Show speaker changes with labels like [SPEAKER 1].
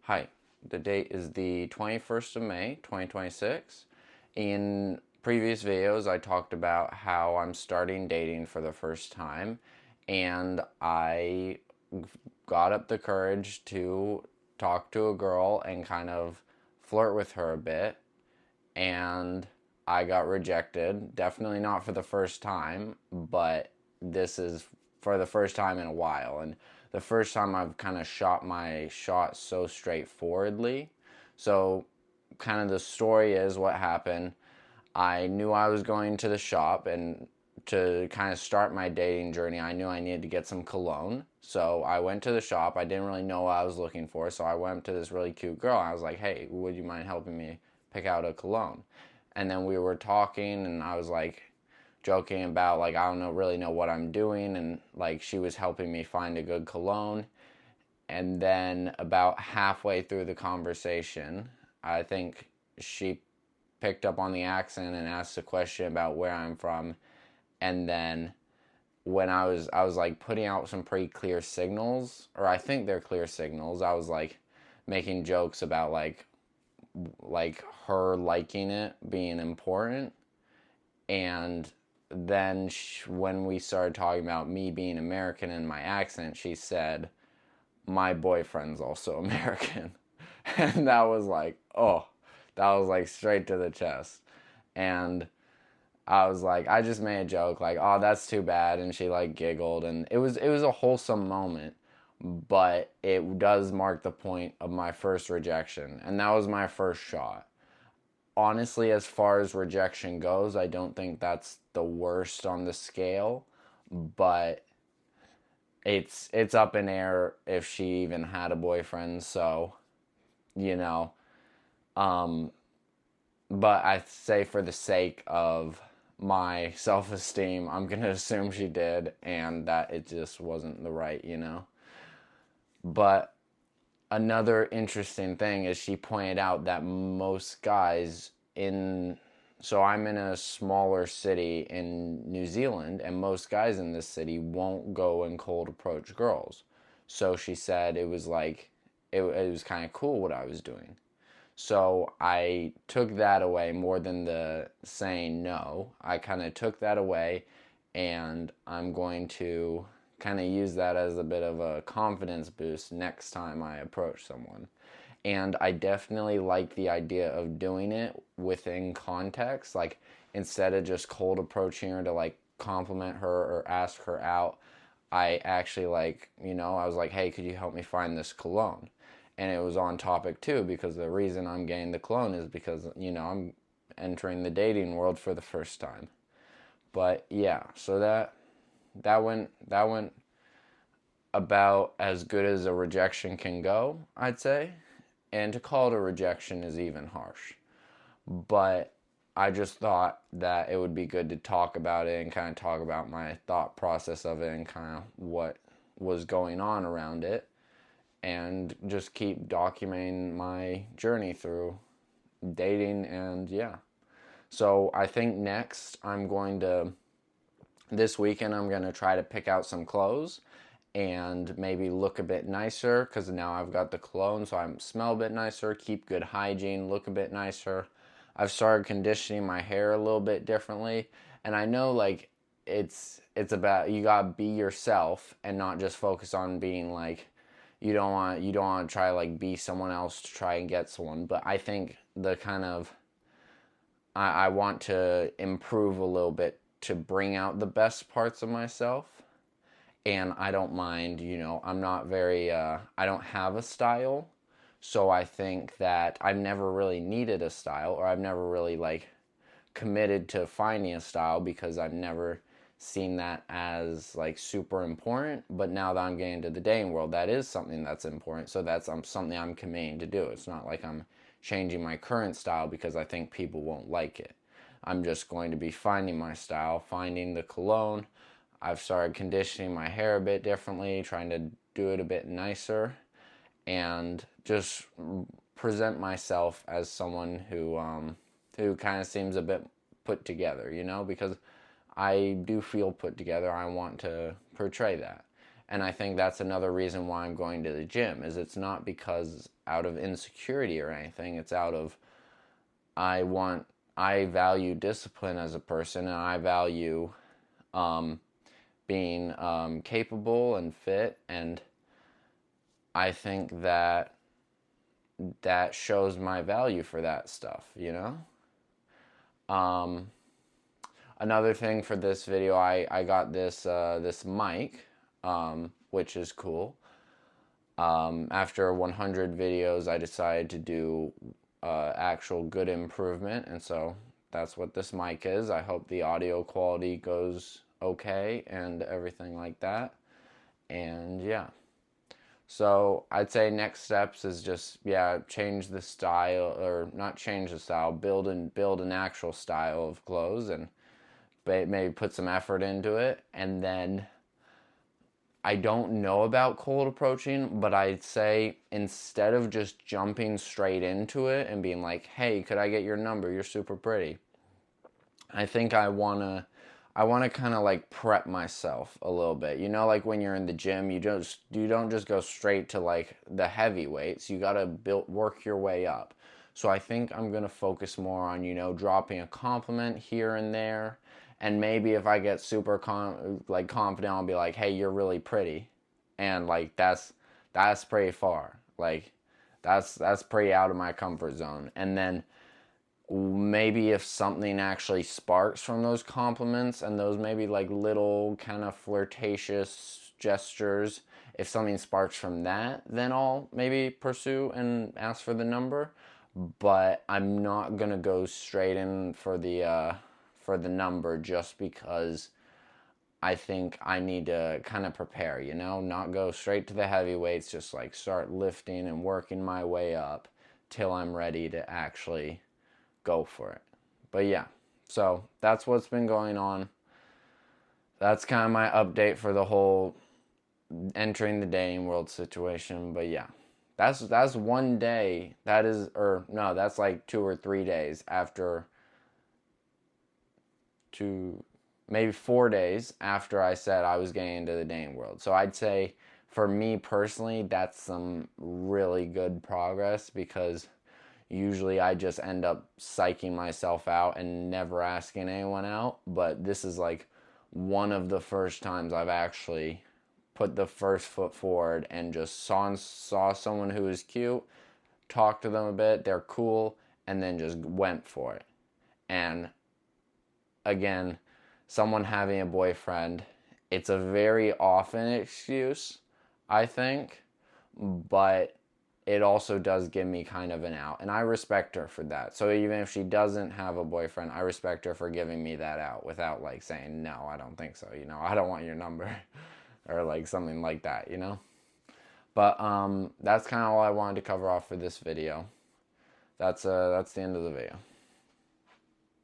[SPEAKER 1] Hi, the date is the 21st of May, 2026. In previous videos, I talked about how I'm starting dating for the first time, and I got up the courage to talk to a girl and kind of flirt with her a bit, and I got rejected. Definitely not for the first time, but this is for the first time in a while. And the first time I've kind of shot my shot so straightforwardly. So, kind of the story is what happened. I knew I was going to the shop, and to kind of start my dating journey, I knew I needed to get some cologne. So I went to the shop. I didn't really know what I was looking for. So I went to this really cute girl. I was like, hey, would you mind helping me pick out a cologne? And then we were talking, and I was like joking about, like, I don't know, really know what I'm doing. And like, she was helping me find a good cologne. And then about halfway through the conversation, I think she picked up on the accent and asked a question about where I'm from. And then when I was like putting out some pretty clear signals, or I think they're clear signals. I was like making jokes about like her liking it being important. And then when we started talking about me being American and my accent, she said my boyfriend's also American. And that was like, oh, that was like straight to the chest. And I was like, I just made a joke, like, oh, that's too bad. And she like giggled, and it was a wholesome moment, but it does mark the point of my first rejection. And that was my first shot. Honestly, as far as rejection goes, I don't think that's the worst on the scale, but it's up in air if she even had a boyfriend, so you know. Um, but I say for the sake of my self esteem, I'm gonna assume she did, and that it just wasn't the right. But another interesting thing is she pointed out that most guys in so I'm in a smaller city in New Zealand, and most guys in this city won't go and cold approach girls. So she said it was like it was kind of cool what I was doing. So I took that away more than the saying no. I kind of took that away, and I'm going to kind of use that as a bit of a confidence boost next time I approach someone. And I definitely like the idea of doing it within context. Like, instead of just cold approaching her to like compliment her or ask her out, I actually I was like, hey, could you help me find this cologne? And it was on topic too, because the reason I'm getting the cologne is because, I'm entering the dating world for the first time. But yeah, so that went about as good as a rejection can go, I'd say. And to call it a rejection is even harsh. But I just thought that it would be good to talk about it and kind of talk about my thought process of it and kind of what was going on around it, and just keep documenting my journey through dating. And yeah, so I think this weekend I'm going to try to pick out some clothes and maybe look a bit nicer, because now I've got the cologne, so I smell a bit nicer, keep good hygiene, look a bit nicer. I've started conditioning my hair a little bit differently, and I know, like, it's about, you gotta be yourself and not just focus on being like, you don't want to try like be someone else to try and get someone. But I think the kind of I want to improve a little bit to bring out the best parts of myself. And I don't mind, I'm not very, I don't have a style. So I think that I've never really needed a style, or I've never really like committed to finding a style, because I've never seen that as like super important. But now that I'm getting into the dating world, that is something that's important. So that's something I'm committing to do. It's not like I'm changing my current style because I think people won't like it. I'm just going to be finding my style, finding the cologne. I've started conditioning my hair a bit differently, trying to do it a bit nicer, and just present myself as someone who kind of seems a bit put together, because I do feel put together. I want to portray that. And I think that's another reason why I'm going to the gym, is it's not because out of insecurity or anything. It's out of, I value discipline as a person, and I value being capable and fit, and I think that shows my value for that stuff, you know? Another thing for this video, I got this mic, which is cool. After 100 videos, I decided to do actual good improvement, and so that's what this mic is. I hope the audio quality goes okay and everything like that. And yeah. So I'd say next steps is just, yeah, change the style, or not change the style, build an actual style of clothes, and maybe put some effort into it. And then I don't know about cold approaching, but I'd say instead of just jumping straight into it and being like, hey, could I get your number? You're super pretty. I think I want to kind of like prep myself a little bit. You know, like when you're in the gym, you don't just go straight to like the heavy weights. You got to work your way up. So I think I'm going to focus more on, you know, dropping a compliment here and there. And maybe if I get super confident, I'll be like, hey, you're really pretty. And like that's pretty far. Like that's pretty out of my comfort zone. And then maybe if something actually sparks from those compliments and those maybe like little kind of flirtatious gestures, if something sparks from that, then I'll maybe pursue and ask for the number. But I'm not gonna go straight in for the number, just because I think I need to kind of prepare, you know, not go straight to the heavyweights, just like start lifting and working my way up till I'm ready to actually go for it. But yeah, so that's what's been going on. That's kind of my update for the whole entering the dating world situation. But yeah, that's one day. That is, or no, that's like 2 or 3 days after, maybe 4 days after I said I was getting into the dating world. So I'd say for me personally, that's some really good progress, because usually I just end up psyching myself out and never asking anyone out. But this is like one of the first times I've actually put the first foot forward and just saw someone who was cute, talked to them a bit, they're cool, and then just went for it. And again, someone having a boyfriend, it's a very often excuse, I think, but it also does give me kind of an out, and I respect her for that. So even if she doesn't have a boyfriend, I respect her for giving me that out without like saying, no, I don't think so, you know, I don't want your number or like something like that, you know. But that's kind of all I wanted to cover off for this video. That's the end of the video.